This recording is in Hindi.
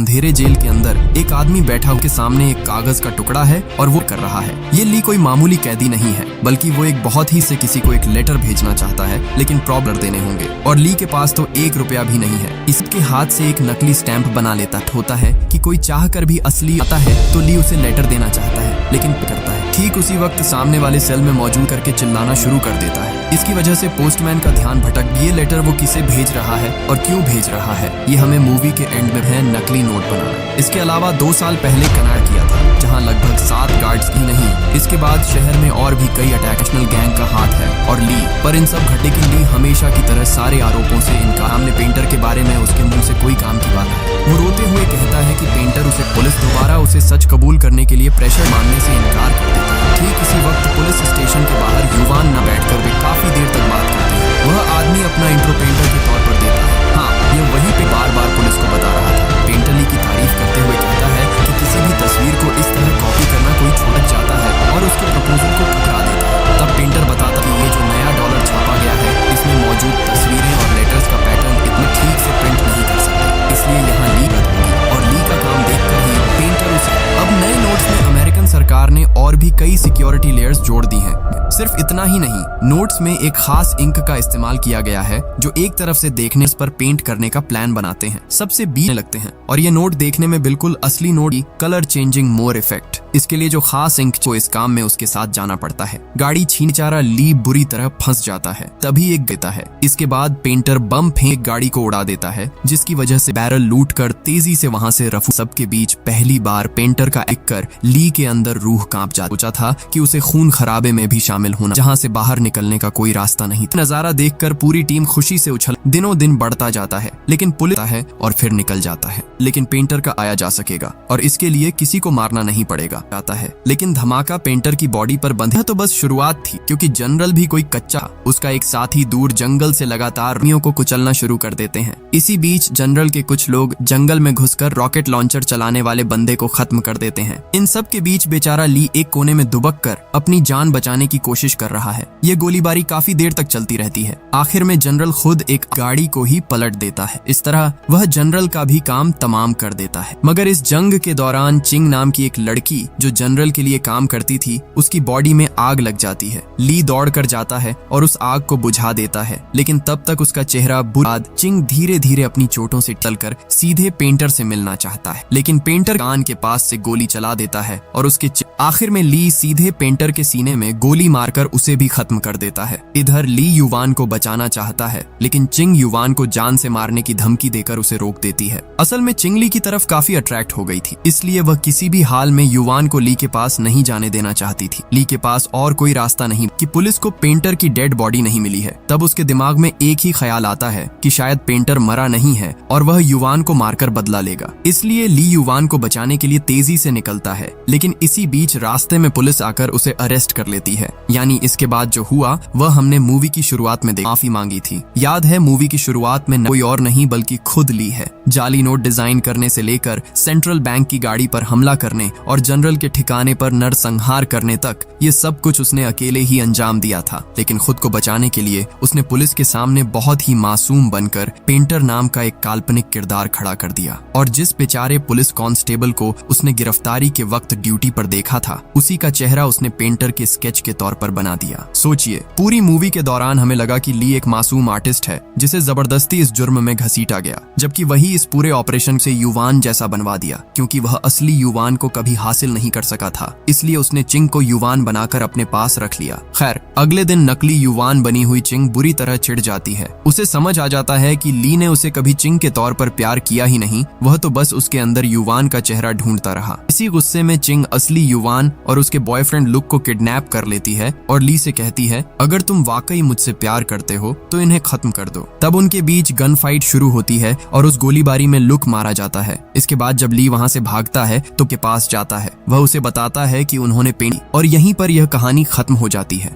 अंधेरे जेल के अंदर एक आदमी बैठा के सामने एक कागज का टुकड़ा है और वो कर रहा है। ये ली कोई मामूली कैदी नहीं है, बल्कि वो एक बहुत ही से किसी को एक लेटर भेजना चाहता है, लेकिन प्रॉब्लम देने होंगे और ली के पास तो 1 रुपया भी नहीं है। इसके हाथ से एक नकली स्टैंप बना लेता होता है कि कोई चाह कर भी असली आता है तो ली उसे लेटर देना चाहता है, लेकिन करता है। ठीक उसी वक्त सामने वाले सेल में मौजूद करके चिल्लाना शुरू कर देता है। इसकी वजह से पोस्टमैन का ध्यान भटक ये लेटर वो किसे भेज रहा है और क्यों भेज रहा है, ये हमें मूवी के एंड में है नकली नोट बनाना। इसके अलावा 2 साल पहले कनाडा किया था, जहां लगभग 7 गार्ड्स ही नहीं, इसके बाद शहर में और भी कई अटैकेशनल गैंग का हाथ है और ली पर इन सब घटे की ली हमेशा की तरह सारे आरोपों से इनकार। हमने पेंटर के बारे में उसके मुंह से कोई काम की बात है। वो रोते हुए कहता है कि पेंटर उसे पुलिस दोबारा उसे सच कबूल करने के लिए प्रेशर मानने से इनकार कर देता है। ठीक इसी वक्त पुलिस स्टेशन के बाहर युवान न बैठकर वे काफी देर तक बात करते हैं। वह आदमी अपना इंट्रो पेंटर के तौर पर देता है। हाँ, यह वही पे बार बार पुलिस को बता रहा था। पेंटर ली की तारीफ करते हुए कहता है कि किसी भी तस्वीर को इस तरह कॉपी करना कोई छोड़ जाता है और उसके प्रपोजल को ठुकरा देता है। तब पेंटर बताता कि ये जो नया डॉलर छापा गया है, इसमें मौजूद तस्वीरें और लेटर्स का पैटर्न इतने ठीक से प्रिंट नहीं कर सकते, इसलिए यहाँ ली रद्द होगी और ली का काम देखकर ही पेंटर उसे। अब नए नोट्स में अमेरिकन सरकार ने और भी कई सिक्योरिटी लेयर्स जोड़ दी हैं। सिर्फ इतना ही नहीं, नोट्स में एक खास इंक का इस्तेमाल किया गया है जो एक तरफ से देखने पर पेंट करने का प्लान बनाते हैं, सबसे बीच लगते हैं और ये नोट देखने में बिल्कुल असली नोट की कलर चेंजिंग मोर इफेक्ट। इसके लिए जो खास इंक को इस काम में उसके साथ जाना पड़ता है। गाड़ी छीन चारा ली बुरी तरह फंस जाता है, तभी एक देता है। इसके बाद पेंटर बम फेंक गाड़ी को उड़ा देता है, जिसकी वजह से बैरल लूट कर तेजी से वहां से रफू। सबके बीच पहली बार पेंटर का एक कर ली के अंदर रूह कांप जाती। सोचा था कि उसे खून खराबे में भी शामिल होना, जहां से बाहर निकलने का कोई रास्ता नहीं था। नजारा देखकर पूरी टीम खुशी से उछल दिनों दिन बढ़ता जाता है, लेकिन पुलिस है और फिर निकल जाता है। लेकिन पेंटर का आया जा सकेगा और इसके लिए किसी को मारना नहीं पड़ेगा आता है। लेकिन धमाका पेंटर की बॉडी पर बंधा तो बस शुरुआत थी, क्योंकि जनरल भी कोई कच्चा, उसका एक साथी दूर जंगल से लगातार आदमियों को कुचलना शुरू कर देते हैं। इसी बीच जनरल के कुछ लोग जंगल में घुसकर रॉकेट लॉन्चर चलाने वाले बंदे को खत्म कर देते हैं। इन सब के बीच बेचारा ली एक कोने में दुबक कर अपनी जान बचाने की कोशिश कर रहा है। ये गोलीबारी काफी देर तक चलती रहती है। आखिर में जनरल खुद एक गाड़ी को ही पलट देता है। इस तरह वह जनरल का भी काम तमाम कर देता है। मगर इस जंग के दौरान चिंग नाम की एक लड़की जो जनरल के लिए काम करती थी, उसकी बॉडी में आग लग जाती है। ली दौड़ कर जाता है और उस आग को बुझा देता है, लेकिन तब तक उसका चेहरा बुरा। चिंग धीरे धीरे अपनी चोटों से टलकर सीधे पेंटर से मिलना चाहता है, लेकिन पेंटर कान के पास से गोली चला देता है और उसके आखिर में ली सीधे पेंटर के सीने में गोली मारकर उसे भी खत्म कर देता है। इधर ली युवान को बचाना चाहता है, लेकिन चिंग युवान को जान से मारने की धमकी देकर उसे रोक देती है। असल में चिंग ली की तरफ काफी अट्रैक्ट हो गई थी, इसलिए वह किसी भी हाल में युवान को ली के पास नहीं जाने देना चाहती थी। ली के पास और कोई रास्ता नहीं कि पुलिस को पेंटर की डेड बॉडी नहीं मिली है। तब उसके दिमाग में एक ही ख्याल आता है कि शायद पेंटर मरा नहीं है और वह युवान को मारकर बदला लेगा। इसलिए ली युवान को बचाने के लिए तेजी से निकलता है, लेकिन इसी बीच रास्ते में पुलिस आकर उसे अरेस्ट कर लेती है। यानी इसके बाद जो हुआ वह हमने मूवी की शुरुआत में माफी मांगी थी। याद है, मूवी की शुरुआत में कोई और नहीं बल्कि खुद ली है। जाली नोट डिजाइन करने से लेकर सेंट्रल बैंक की गाड़ी पर हमला करने और जनरल के ठिकाने पर नरसंहार करने तक, ये सब कुछ उसने अकेले ही अंजाम दिया था। लेकिन खुद को बचाने के लिए उसने पुलिस के सामने बहुत ही मासूम बनकर पेंटर नाम का एक काल्पनिक किरदार खड़ा कर दिया और जिस बेचारे पुलिस कांस्टेबल को उसने गिरफ्तारी के वक्त ड्यूटी पर देखा था, उसी का चेहरा उसने पेंटर के स्केच के तौर पर बना दिया। सोचिए, पूरी मूवी के दौरान हमें लगा कि ली एक मासूम आर्टिस्ट है जिसे जबरदस्ती इस जुर्म में घसीटा गया, जबकि वही इस पूरे ऑपरेशन से युवान जैसा बनवा दिया, क्योंकि वह असली युवान को कभी हासिल नहीं कर सका था। इसलिए उसने चिंग को युवान बनाकर अपने पास रख लिया। खैर, अगले दिन नकली युवान बनी हुई चिंग बुरी तरह चिढ़ जाती है। उसे समझ आ जाता है कि ली ने उसे कभी चिंग के तौर पर प्यार किया ही नहीं, वह तो बस उसके अंदर युवान का चेहरा ढूंढता रहा। इसी गुस्से में चिंग असली युवान और उसके बॉयफ्रेंड लुक को किडनैप कर लेती है और ली से कहती है, अगर तुम वाकई मुझसे प्यार करते हो तो इन्हें खत्म कर दो। तब उनके बीच गन फाइट शुरू होती है और उस गोलीबारी में लुक मारा जाता है। इसके बाद जब ली वहां से भागता है तो के पास जाता है, वह उसे बताता है कि उन्होंने पेंट, और यहीं पर यह कहानी खत्म हो जाती है।